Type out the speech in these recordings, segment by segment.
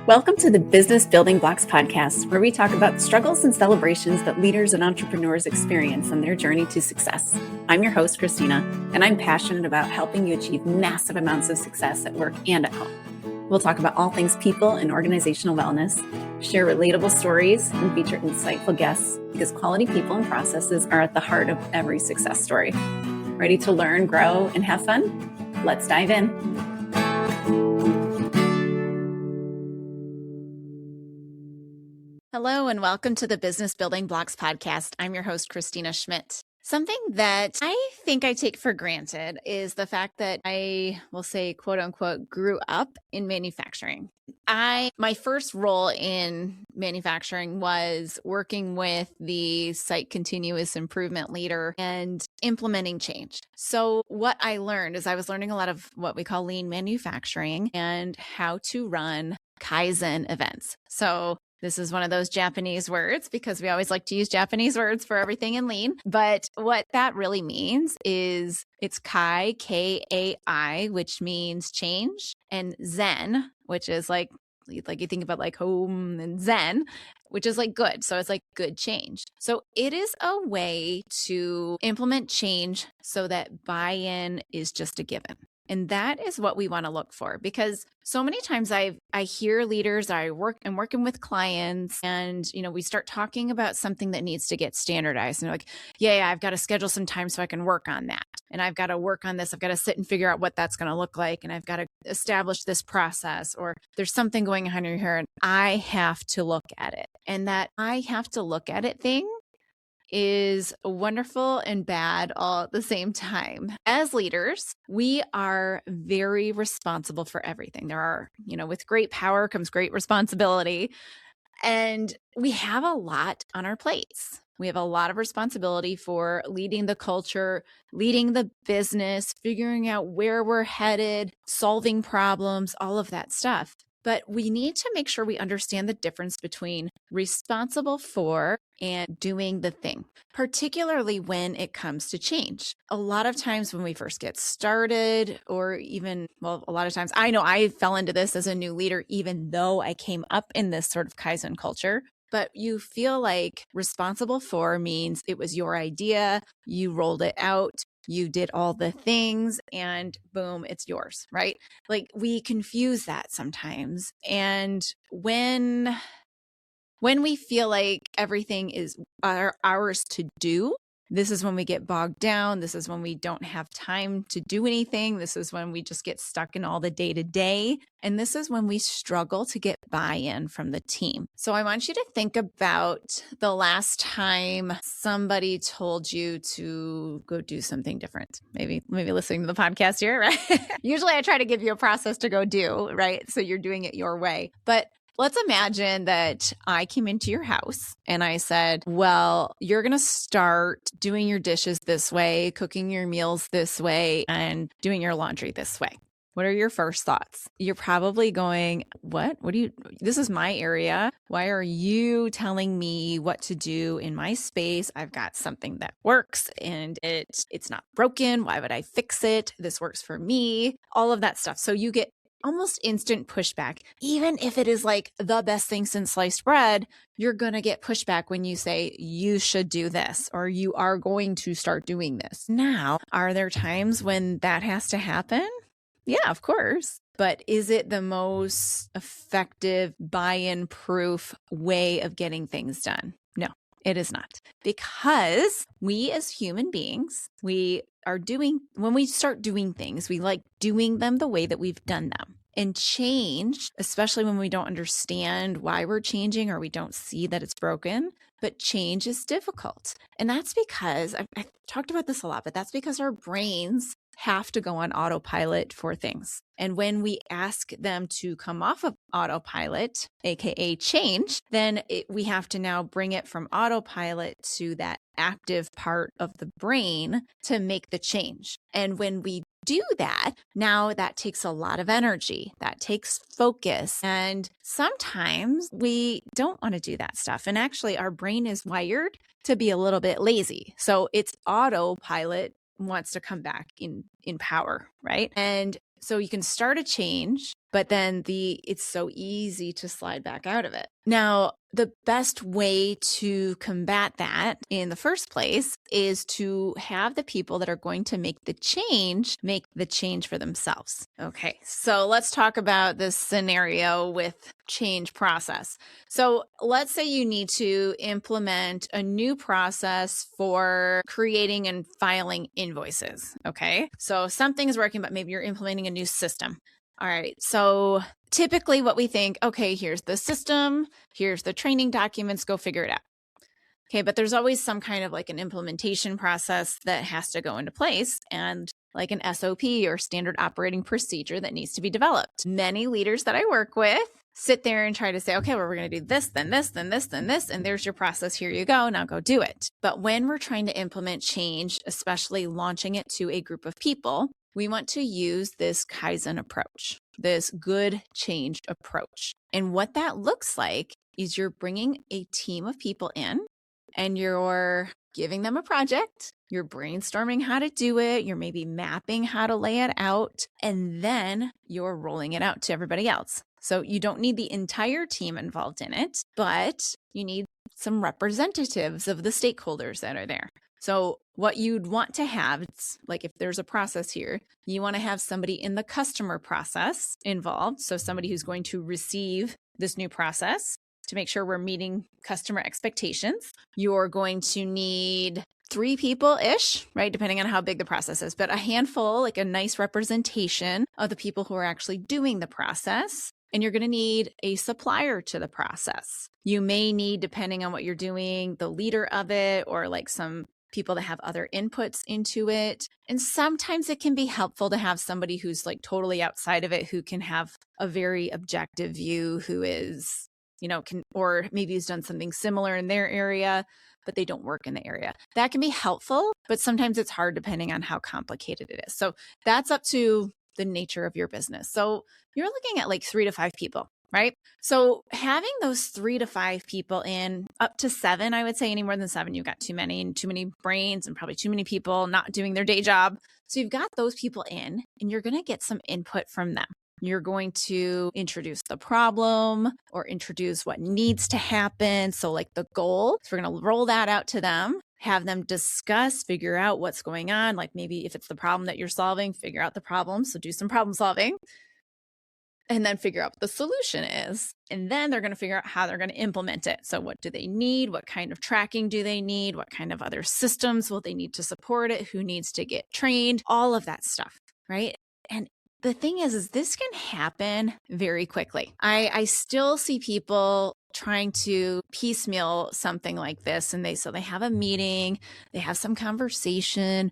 Welcome to the Business Building Blocks podcast, where we talk about struggles and celebrations that leaders and entrepreneurs experience on their journey to success. I'm your host, Kristina, and I'm passionate about helping you achieve massive amounts of success at work and at home. We'll talk about all things people and organizational wellness, share relatable stories, and feature insightful guests because quality people and processes are at the heart of every success story. Ready to learn, grow, and have fun? Let's dive in. Hello, and welcome to the Business Building Blocks podcast. I'm your host, Kristina Schmitt. Something that I think I take for granted is the fact that I will say, quote unquote, grew up in manufacturing. My first role in manufacturing was working with the site continuous improvement leader and implementing change. So what I learned is I was learning a lot of what we call lean manufacturing and how to run Kaizen events. So this is one of those Japanese words because we always like to use Japanese words for everything in lean. But what that really means is it's Kai, K-A-I, which means change, and Zen, which is like you think about like home, and Zen, which is like good. So it's like good change. So it is a way to implement change so that buy-in is just a given. And that is what we want to look for, because so many times I hear leaders, I'm working with clients, and we start talking about something that needs to get standardized. And they're like, yeah, I've got to schedule some time so I can work on that. And I've got to work on this. I've got to sit and figure out what that's going to look like. And I've got to establish this process, or there's something going on here. And I have to look at it. And that I have to look at it thing is wonderful and bad all at the same time. As leaders, we are very responsible for everything. There are, with great power comes great responsibility. And we have a lot on our plates. We have a lot of responsibility for leading the culture, leading the business, figuring out where we're headed, solving problems, all of that stuff. But we need to make sure we understand the difference between responsible for and doing the thing, particularly when it comes to change. A lot of times when we first get started, or even, a lot of times, I know I fell into this as a new leader, even though I came up in this sort of Kaizen culture. But you feel like responsible for means it was your idea, you rolled it out, you did all the things, and boom, it's yours, right? Like we confuse that sometimes. And when we feel like everything is ours to do, this is when we get bogged down. This is when we don't have time to do anything. This is when we just get stuck in all the day-to-day. And this is when we struggle to get buy-in from the team. So I want you to think about the last time somebody told you to go do something different. Maybe listening to the podcast here, right? Usually I try to give you a process to go do, right? So you're doing it your way. But let's imagine that I came into your house and I said, well, you're going to start doing your dishes this way, cooking your meals this way, and doing your laundry this way. What are your first thoughts? You're probably going, what? This is my area. Why are you telling me what to do in my space? I've got something that works and it's not broken. Why would I fix it? This works for me. All of that stuff. So you get almost instant pushback. Even if it is like the best thing since sliced bread, you're going to get pushback when you say you should do this or you are going to start doing this. Now, are there times when that has to happen? Yeah, of course. But is it the most effective buy-in proof way of getting things done? No, it is not. Because we as human beings, when we start doing things, we like doing them the way that we've done them. And change, especially when we don't understand why we're changing or we don't see that it's broken, but change is difficult. And that's because, I've talked about this a lot, but that's because our brains have to go on autopilot for things. And when we ask them to come off of autopilot, aka change, then we have to now bring it from autopilot to that active part of the brain to make the change. And when we do that, now that takes a lot of energy, that takes focus. And sometimes we don't want to do that stuff. And actually, our brain is wired to be a little bit lazy. So it's autopilot wants to come back in power, right? And so you can start a change, but then it's so easy to slide back out of it. Now, the best way to combat that in the first place is to have the people that are going to make the change for themselves. Okay, so let's talk about this scenario with change process. So let's say you need to implement a new process for creating and filing invoices. Okay, so something's working, but maybe you're implementing a new system. All right, so typically what we think, okay, here's the system, here's the training documents, go figure it out. Okay, but there's always some kind of like an implementation process that has to go into place, and like an SOP or standard operating procedure that needs to be developed. Many leaders that I work with sit there and try to say, okay, well, we're going to do this, then this, then this, then this, and there's your process. Here you go. Now go do it. But when we're trying to implement change, especially launching it to a group of people, we want to use this Kaizen approach, this good change approach. And what that looks like is you're bringing a team of people in and you're giving them a project, you're brainstorming how to do it, you're maybe mapping how to lay it out, and then you're rolling it out to everybody else. So you don't need the entire team involved in it, but you need some representatives of the stakeholders that are there. So what you'd want to have, it's like if there's a process here, you want to have somebody in the customer process involved. So somebody who's going to receive this new process to make sure we're meeting customer expectations. You're going to need 3 people-ish, right? Depending on how big the process is, but a handful, like a nice representation of the people who are actually doing the process. And you're going to need a supplier to the process. You may need, depending on what you're doing, the leader of it, or like some people that have other inputs into it. And sometimes it can be helpful to have somebody who's like totally outside of it, who can have a very objective view, who is, or maybe has done something similar in their area, but they don't work in the area. That can be helpful, but sometimes it's hard depending on how complicated it is. So that's up to the nature of your business. So you're looking at like 3 to 5 people, right? So having those 3 to 5 people in, up to 7, I would say. Any more than 7, you've got too many brains and probably too many people not doing their day job. So you've got those people in, and you're going to get some input from them. You're going to introduce the problem or introduce what needs to happen. So like the goal, so we're going to roll that out to them, have them discuss, figure out what's going on. Like maybe if it's the problem that you're solving, figure out the problem. So do some problem solving and then figure out what the solution is. And then they're going to figure out how they're going to implement it. So what do they need? What kind of tracking do they need? What kind of other systems will they need to support it? Who needs to get trained? All of that stuff, right? And the thing is this can happen very quickly. I still see people trying to piecemeal something like this. And they have a meeting, they have some conversation,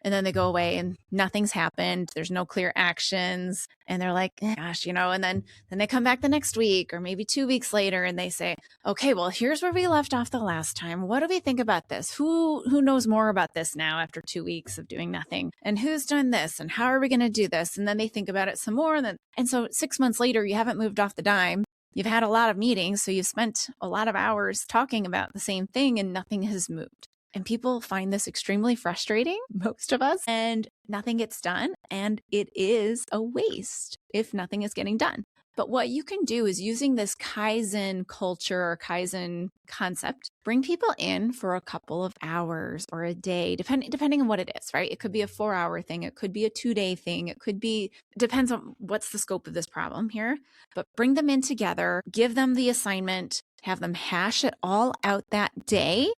and then they go away and nothing's happened. There's no clear actions. And they're like, gosh, and then they come back the next week or maybe 2 weeks later and they say, okay, well, here's where we left off the last time. What do we think about this? Who knows more about this now after 2 weeks of doing nothing? And who's done this? And how are we going to do this? And then they think about it some more. And so 6 months later, you haven't moved off the dime. You've had a lot of meetings. So you've spent a lot of hours talking about the same thing and nothing has moved. And people find this extremely frustrating, most of us, and nothing gets done. And it is a waste if nothing is getting done. But what you can do is, using this Kaizen culture or Kaizen concept, bring people in for a couple of hours or a day, depending on what it is, right? It could be a 4-hour thing. It could be a 2-day thing. It could be, depends on what's the scope of this problem here, but bring them in together, give them the assignment, have them hash it all out that day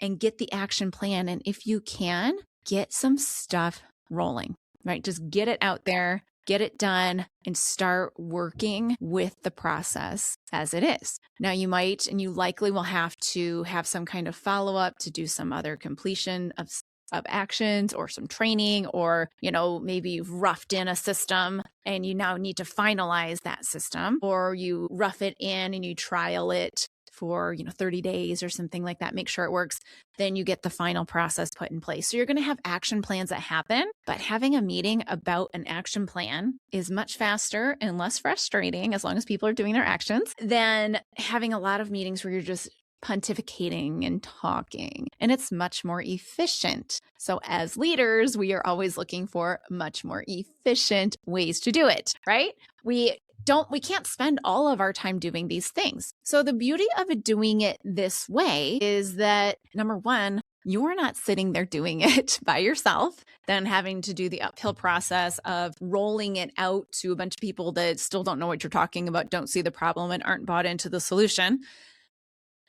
and get the action plan. And if you can, get some stuff rolling, right? Just get it out there, get it done, and start working with the process as it is. Now you might, and you likely will have to have some kind of follow-up to do some other completion of actions or some training, or, maybe you've roughed in a system and you now need to finalize that system, or you rough it in and you trial it for 30 days or something like that, make sure it works. Then you get the final process put in place. So you're going to have action plans that happen, but having a meeting about an action plan is much faster and less frustrating, as long as people are doing their actions, than having a lot of meetings where you're just pontificating and talking, and it's much more efficient. So as leaders, we are always looking for much more efficient ways to do it, right? We we can't spend all of our time doing these things. So the beauty of doing it this way is that, number one, you're not sitting there doing it by yourself, then having to do the uphill process of rolling it out to a bunch of people that still don't know what you're talking about, don't see the problem, and aren't bought into the solution.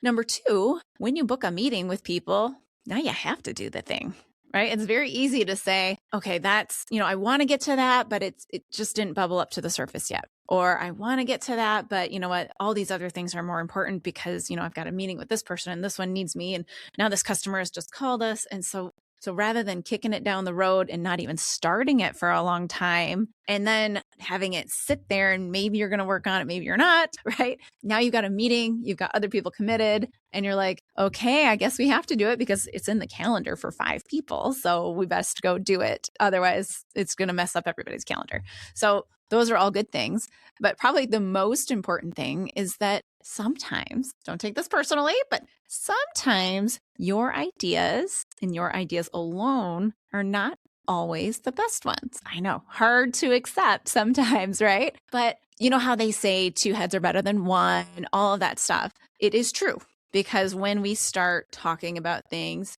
Number two, when you book a meeting with people, now you have to do the thing, right? It's very easy to say, okay, that's, I want to get to that, but it just didn't bubble up to the surface yet. Or I want to get to that, but you know what? All these other things are more important because, I've got a meeting with this person and this one needs me. And now this customer has just called us. And so rather than kicking it down the road and not even starting it for a long time and then having it sit there and maybe you're going to work on it, maybe you're not, right? Now you've got a meeting, you've got other people committed and you're like, okay, I guess we have to do it because it's in the calendar for 5 people. So we best go do it. Otherwise, it's going to mess up everybody's calendar. So those are all good things. But probably the most important thing is that sometimes, don't take this personally, but sometimes your ideas and your ideas alone are not always the best ones. I know, hard to accept sometimes, right? But you know how they say 2 heads are better than 1, all of that stuff. It is true because when we start talking about things,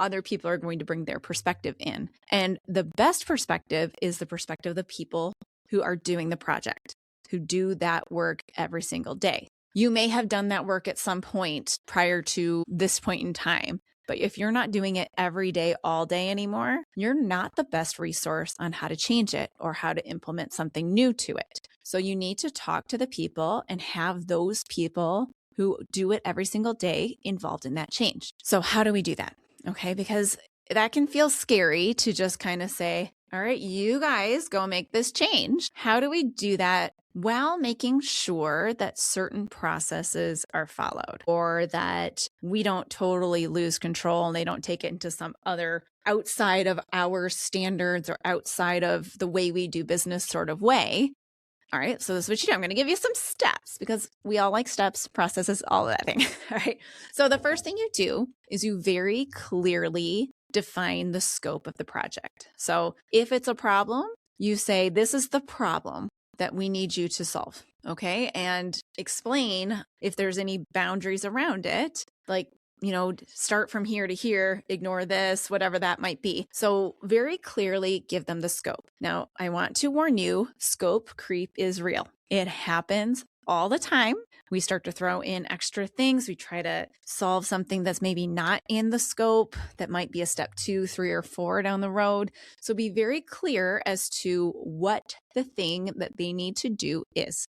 other people are going to bring their perspective in. And the best perspective is the perspective of the people who are doing the project, who do that work every single day. You may have done that work at some point prior to this point in time, but if you're not doing it every day, all day anymore, you're not the best resource on how to change it or how to implement something new to it. So you need to talk to the people and have those people who do it every single day involved in that change. So how do we do that? Okay, because that can feel scary to just kind of say, all right, you guys go make this change. How do we do that while making sure that certain processes are followed or that we don't totally lose control and they don't take it into some other outside of our standards or outside of the way we do business sort of way? All right, so this is what you do. I'm going to give you some steps because we all like steps, processes, all of that thing. All right. So the first thing you do is you very clearly define the scope of the project. So if it's a problem, you say, this is the problem that we need you to solve. Okay. And explain if there's any boundaries around it, like, start from here to here, ignore this, whatever that might be. So very clearly give them the scope. Now, I want to warn you, scope creep is real. It happens all the time. We start to throw in extra things. We try to solve something that's maybe not in the scope that might be a step 2, 3, or 4 down the road. So be very clear as to what the thing that they need to do is.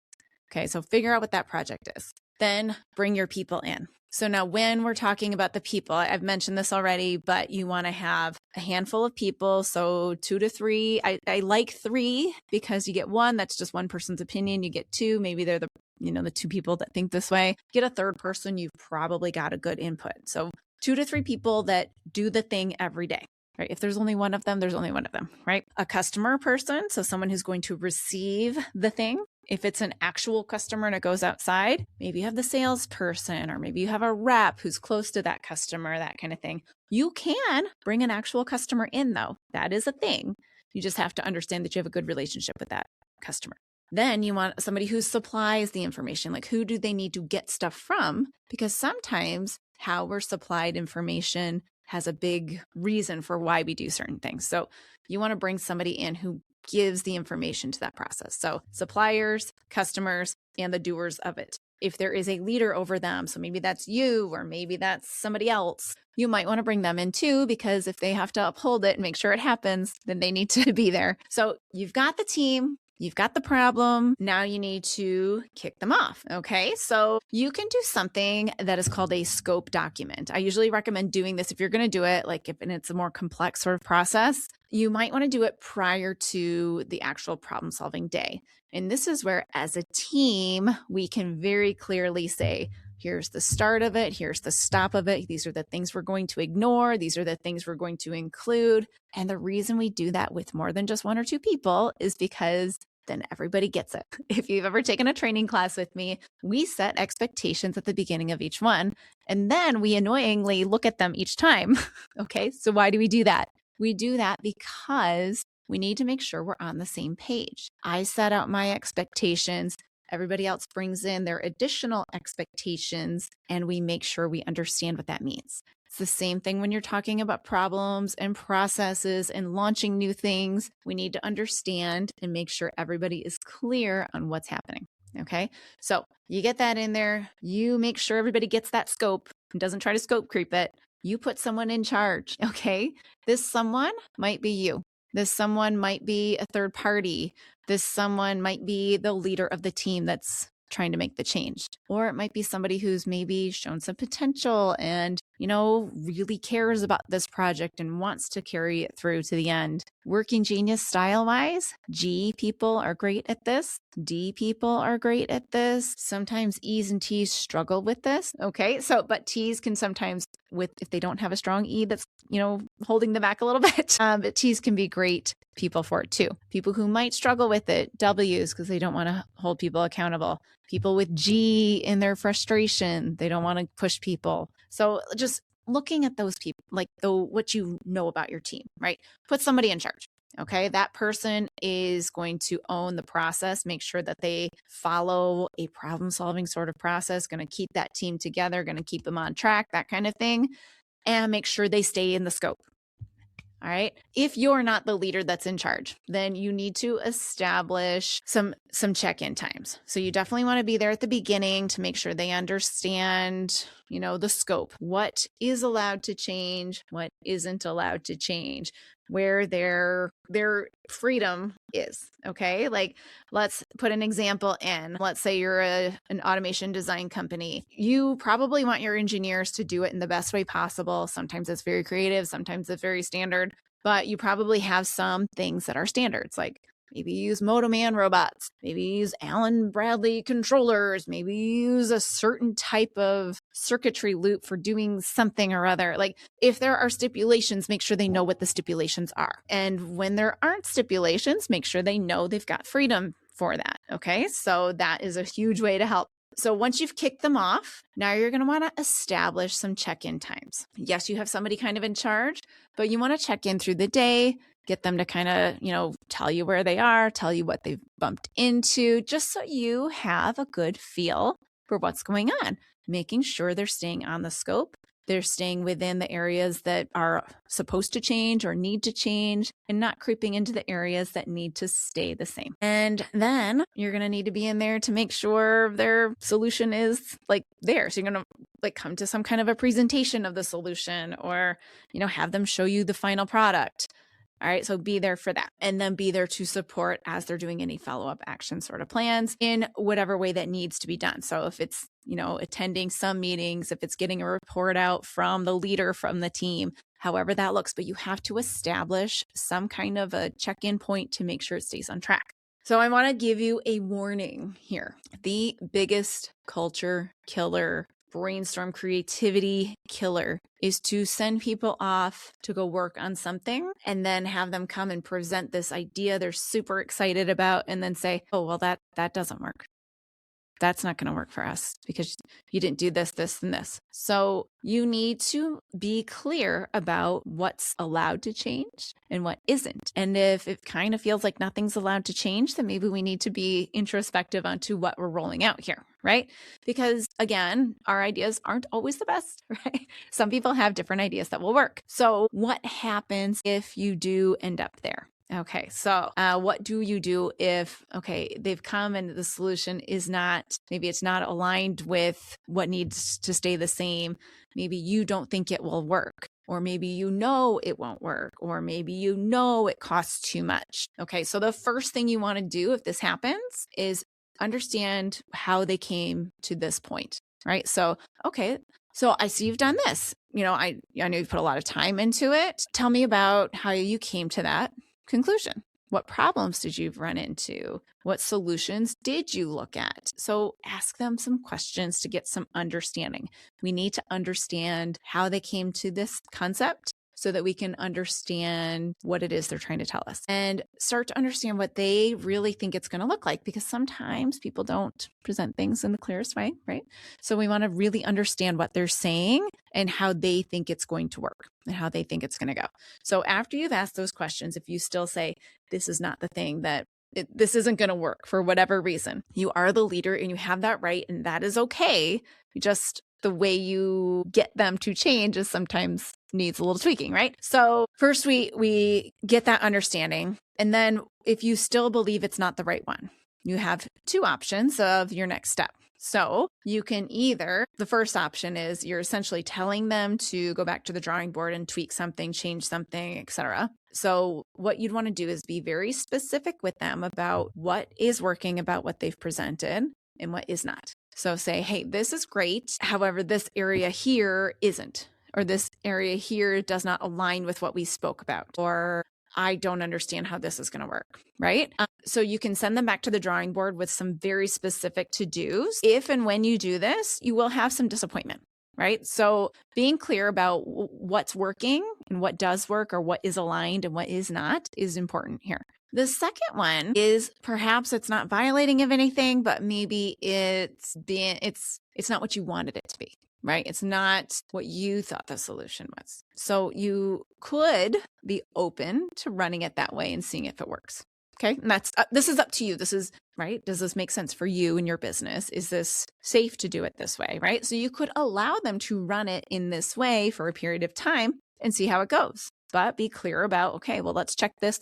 Okay, so figure out what that project is. Then bring your people in. So now when we're talking about the people, I've mentioned this already, but you want to have a handful of people. So 2 to 3. I like 3 because you get 1, that's just one person's opinion. You get 2, maybe they're the 2 people that think this way. Get a 3rd person, you've probably got a good input. So 2 to 3 people that do the thing every day. Right? If there's only one of them, there's only one of them, right? A customer person, so someone who's going to receive the thing. If it's an actual customer and it goes outside, maybe you have the salesperson or maybe you have a rep who's close to that customer, that kind of thing. You can bring an actual customer in though. That is a thing. You just have to understand that you have a good relationship with that customer. Then you want somebody who supplies the information, like who do they need to get stuff from? Because sometimes how we're supplied information has a big reason for why we do certain things. So you want to bring somebody in who gives the information to that process. So suppliers, customers, and the doers of it. If there is a leader over them, so maybe that's you or maybe that's somebody else, you might want to bring them in too, because if they have to uphold it and make sure it happens, then they need to be there. So you've got the team. You've got the problem. Now you need to kick them off. Okay. So you can do something that is called a scope document. I usually recommend doing this if you're going to do it, like if it's a more complex sort of process, you might want to do it prior to the actual problem solving day. And this is where as a team, we can very clearly say, here's the start of it. Here's the stop of it. These are the things we're going to ignore. These are the things we're going to include. And the reason we do that with more than just 1 or 2 people is because then everybody gets it. If you've ever taken a training class with me, we set expectations at the beginning of each one, and then we annoyingly look at them each time. Okay, so why do we do that? We do that because We need to make sure we're on the same page. I set out my expectations. Everybody else brings in their additional expectations, and we make sure we understand what that means. It's the same thing when you're talking about problems and processes and launching new things. We need to understand and make sure everybody is clear on what's happening. Okay. So you get that in there. You make sure everybody gets that scope and doesn't try to scope creep it. You put someone in charge. Okay. This someone might be you. This someone might be a third party. This someone might be the leader of the team that's trying to make the change. Or it might be somebody who's maybe shown some potential and, really cares about this project and wants to carry it through to the end. Working genius style wise, G people are great at this. D people are great at this. Sometimes E's and T's struggle with this. Okay. But T's can sometimes if they don't have a strong E that's, holding them back a little bit. But T's can be great people for it too. People who might struggle with it, W's, because they don't want to hold people accountable. People with G in their frustration, they don't want to push people. So just looking at those people, like what you know about your team, right? Put somebody in charge. Okay. That person is going to own the process, make sure that they follow a problem solving sort of process, going to keep that team together, going to keep them on track, that kind of thing, and make sure they stay in the scope. All right. If you're not the leader that's in charge, then you need to establish some check-in times. So you definitely want to be there at the beginning to make sure they understand, the scope. What is allowed to change? What isn't allowed to change? Where their freedom is. Okay. Like, let's put an example in. Let's say you're an automation design company. You probably want your engineers to do it in the best way possible. Sometimes it's very creative. Sometimes it's very standard, but you probably have some things that are standards. Like maybe you use Motoman robots, maybe you use Allen Bradley controllers, maybe you use a certain type of circuitry loop for doing something or other. Like if there are stipulations, make sure they know what the stipulations are. And when there aren't stipulations, make sure they know they've got freedom for that. Okay. So that is a huge way to help. So once you've kicked them off, now you're going to want to establish some check-in times. Yes, you have somebody kind of in charge, but you want to check in through the day, get them to kind of, tell you where they are, tell you what they've bumped into, just so you have a good feel for what's going on, making sure they're staying on the scope. They're staying within the areas that are supposed to change or need to change and not creeping into the areas that need to stay the same. And then you're going to need to be in there to make sure their solution is there. So you're going to come to some kind of a presentation of the solution or, have them show you the final product. All right. So be there for that, and then be there to support as they're doing any follow-up action sort of plans in whatever way that needs to be done. So if it's, attending some meetings, if it's getting a report out from the leader from the team, however that looks, but you have to establish some kind of a check-in point to make sure it stays on track. So I want to give you a warning here. The biggest culture killer, brainstorm creativity killer, is to send people off to go work on something and then have them come and present this idea they're super excited about and then say, oh, well, that doesn't work. That's not going to work for us because you didn't do this, this, and this. So you need to be clear about what's allowed to change and what isn't. And if it kind of feels like nothing's allowed to change, then maybe we need to be introspective onto what we're rolling out here, right? Because again, our ideas aren't always the best, right? Some people have different ideas that will work. So what happens if you do end up there? Okay, so what do you do if, they've come and the solution is maybe it's not aligned with what needs to stay the same. Maybe you don't think it will work, or maybe it won't work, or maybe it costs too much. Okay, so the first thing you want to do if this happens is understand how they came to this point, right? So, so I see you've done this. I know you've put a lot of time into it. Tell me about how you came to that conclusion. What problems did you run into? What solutions did you look at? So ask them some questions to get some understanding. We need to understand how they came to this concept so that we can understand what it is they're trying to tell us and start to understand what they really think it's going to look like, because sometimes people don't present things in the clearest way, right? So we want to really understand what they're saying and how they think it's going to work and how they think it's going to go. So after you've asked those questions, if you still say, this is not the thing that this isn't going to work for whatever reason, you are the leader and you have that right. And that is okay. Just the way you get them to change is sometimes needs a little tweaking, right? So first we get that understanding. And then if you still believe it's not the right one, you have two options of your next step. So you can either, the first option is you're essentially telling them to go back to the drawing board and tweak something, change something, etc. So what you'd want to do is be very specific with them about what is working about what they've presented and what is not. So say, hey, this is great. However, this area here isn't, or this area here does not align with what we spoke about, or I don't understand how this is going to work, right? So you can send them back to the drawing board with some very specific to-dos. If and when you do this, you will have some disappointment, right? So being clear about what's working and what does work, or what is aligned and what is not, is important here. The second one is perhaps it's not violating of anything, but maybe it's not what you wanted it to be, right? It's not what you thought the solution was. So you could be open to running it that way and seeing if it works. Okay. And this is up to you. This is right. Does this make sense for you and your business? Is this safe to do it this way? Right. So you could allow them to run it in this way for a period of time and see how it goes. But be clear about, okay, well, let's check this.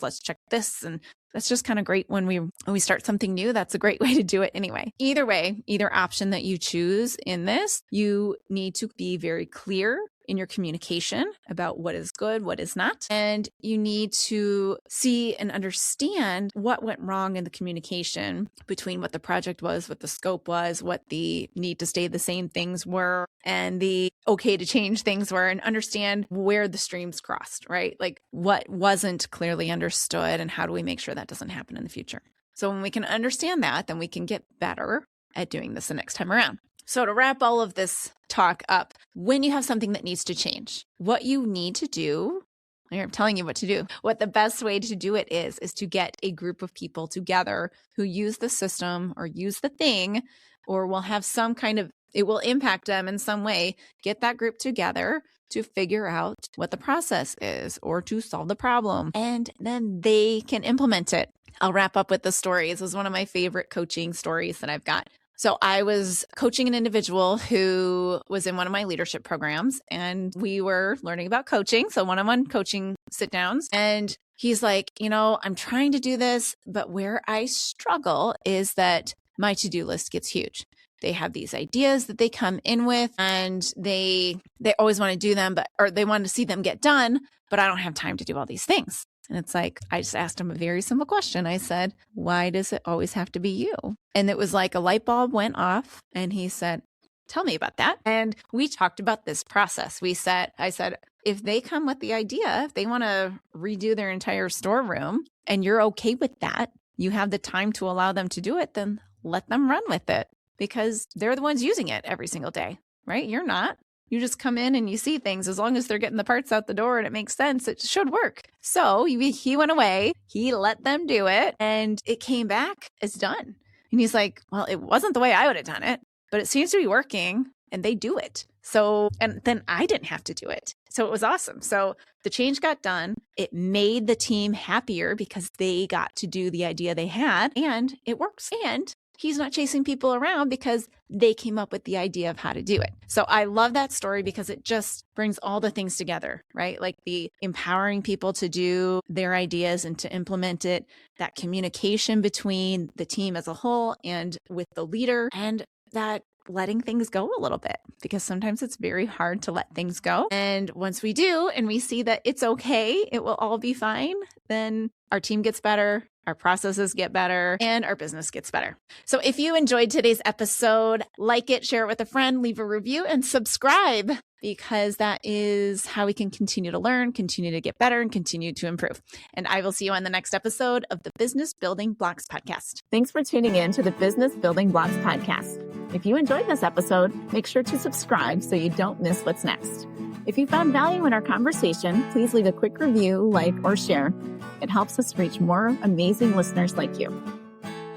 And that's just kind of great when we start something new. That's a great way to do it anyway. Either way, either option that you choose in this, you need to be very clear in your communication about what is good, what is not. And you need to see and understand what went wrong in the communication between what the project was, what the scope was, what the need to stay the same things were, and the okay to change things were, and understand where the streams crossed, right? Like what wasn't clearly understood and how do we make sure that doesn't happen in the future. So when we can understand that, then we can get better at doing this the next time around. So to wrap all of this talk up, when you have something that needs to change, what you need to do, I'm telling you what to do, what the best way to do it is to get a group of people together who use the system or use the thing, or will have some kind of, it will impact them in some way. Get that group together to figure out what the process is or to solve the problem, and then they can implement it. I'll wrap up with the story. This is one of my favorite coaching stories that I've got. So I was coaching an individual who was in one of my leadership programs, and we were learning about coaching. So one-on-one coaching sit downs. And he's like, I'm trying to do this, but where I struggle is that my to-do list gets huge. They have these ideas that they come in with, and they always want to do them, or they want to see them get done, but I don't have time to do all these things. And it's like, I just asked him a very simple question. I said, why does it always have to be you? And it was like a light bulb went off, and he said, tell me about that. And we talked about this process. I said, if they come with the idea, if they want to redo their entire storeroom and you're okay with that, you have the time to allow them to do it, then let them run with it, because they're the ones using it every single day, right? You're not. You just come in and you see things. As long as they're getting the parts out the door and it makes sense, it should work. So he went away, he let them do it, and it came back as done. And he's like, well, it wasn't the way I would have done it, but it seems to be working, and they do it. So, and then I didn't have to do it. So it was awesome. So the change got done. It made the team happier because they got to do the idea they had, and it works. And he's not chasing people around because they came up with the idea of how to do it. So I love that story because it just brings all the things together, right? Like the empowering people to do their ideas and to implement it, that communication between the team as a whole and with the leader, and that letting things go a little bit, because sometimes it's very hard to let things go. And once we do, and we see that it's okay, it will all be fine, then our team gets better, our processes get better, and our business gets better. So if you enjoyed today's episode, like it, share it with a friend, leave a review, and subscribe, because that is how we can continue to learn, continue to get better, and continue to improve. And I will see you on the next episode of the Business Building Blocks podcast. Thanks for tuning in to the Business Building Blocks podcast. If you enjoyed this episode, make sure to subscribe so you don't miss what's next. If you found value in our conversation, please leave a quick review, like, or share. It helps us reach more amazing listeners like you.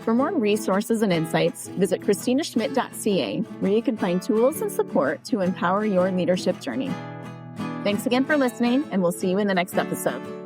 For more resources and insights, visit KristinaSchmitt.ca, where you can find tools and support to empower your leadership journey. Thanks again for listening, and we'll see you in the next episode.